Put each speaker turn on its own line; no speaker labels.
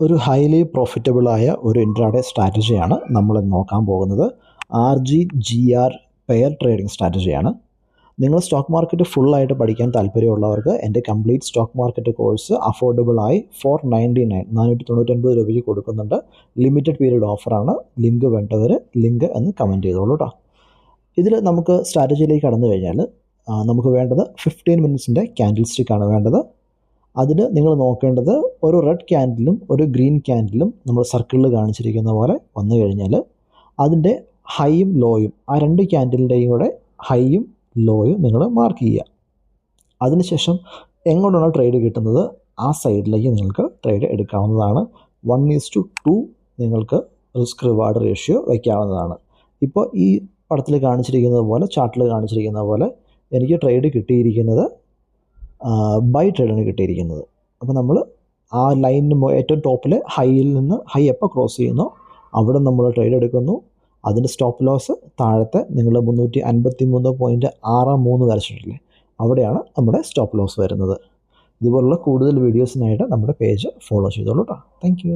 ഒരു ഹൈലി പ്രോഫിറ്റബിളായ ഒരു ഇൻട്രാഡേ സ്ട്രാറ്റജിയാണ് നമ്മൾ നോക്കാൻ പോകുന്നത്. RGGR പെയർ ട്രേഡിംഗ് സ്ട്രാറ്റജിയാണ്. നിങ്ങൾ സ്റ്റോക്ക് മാർക്കറ്റ് ഫുള്ളായിട്ട് പഠിക്കാൻ താല്പര്യമുള്ളവർക്ക് എൻ്റെ കംപ്ലീറ്റ് സ്റ്റോക്ക് മാർക്കറ്റ് കോഴ്സ് അഫോർഡബിളായി $499 രൂപയ്ക്ക് കൊടുക്കുന്നുണ്ട്. ലിമിറ്റഡ് പീരീഡ് ഓഫറാണ്. ലിങ്ക് വേണ്ടവർ ലിങ്ക് എന്ന് കമൻറ്റ് ചെയ്തോളൂ കേട്ടോ. ഇതിൽ നമുക്ക് സ്ട്രാറ്റജിയിലേക്ക് കടന്നു കഴിഞ്ഞാൽ നമുക്ക് വേണ്ടത് 15 മിനിറ്റ്സിൻ്റെ ക്യാൻഡിൽ സ്റ്റിക്കാണ് വേണ്ടത്. അതിന് നിങ്ങൾ നോക്കേണ്ടത് ഒരു റെഡ് ക്യാൻഡിലും ഒരു ഗ്രീൻ ക്യാൻഡിലും നമ്മൾ സർക്കിളിൽ കാണിച്ചിരിക്കുന്ന പോലെ വന്നു കഴിഞ്ഞാൽ അതിൻ്റെ ഹൈയും ലോയും ആ രണ്ട് ക്യാൻഡിലിൻ്റെയും കൂടെ ഹൈയും ലോയും നിങ്ങൾ മാർക്ക് ചെയ്യുക. അതിനുശേഷം എങ്ങോട്ടാണ് ട്രേഡ് കിട്ടുന്നത് ആ സൈഡിലേക്ക് നിങ്ങൾക്ക് ട്രേഡ് എടുക്കാവുന്നതാണ്. 1:2 നിങ്ങൾക്ക് റിസ്ക് റിവാർഡ് റേഷ്യോ വയ്ക്കാവുന്നതാണ്. ഇപ്പോൾ ഈ പടത്തിൽ കാണിച്ചിരിക്കുന്നത് പോലെ ചാർട്ടിൽ കാണിച്ചിരിക്കുന്ന പോലെ എനിക്ക് ട്രേഡ് കിട്ടിയിരിക്കുന്നത് ബൈ ട്രേഡാണ് കിട്ടിയിരിക്കുന്നത്. അപ്പോൾ നമ്മൾ ആ ലൈനിന് ഏറ്റവും ടോപ്പിൽ ഹൈയിൽ നിന്ന് ഹൈ എപ്പോൾ ക്രോസ് ചെയ്യുന്നോ അവിടെ നമ്മൾ ട്രേഡ് എടുക്കുന്നു. അതിൻ്റെ സ്റ്റോപ്പ് ലോസ് താഴത്തെ നിങ്ങൾ 353.63 വരച്ചിട്ടില്ലേ, അവിടെയാണ് നമ്മുടെ സ്റ്റോപ്പ് ലോസ് വരുന്നത്. ഇതുപോലുള്ള കൂടുതൽ വീഡിയോസിനായിട്ട് നമ്മുടെ പേജ് ഫോളോ ചെയ്തോളൂ കേട്ടോ. Thank you.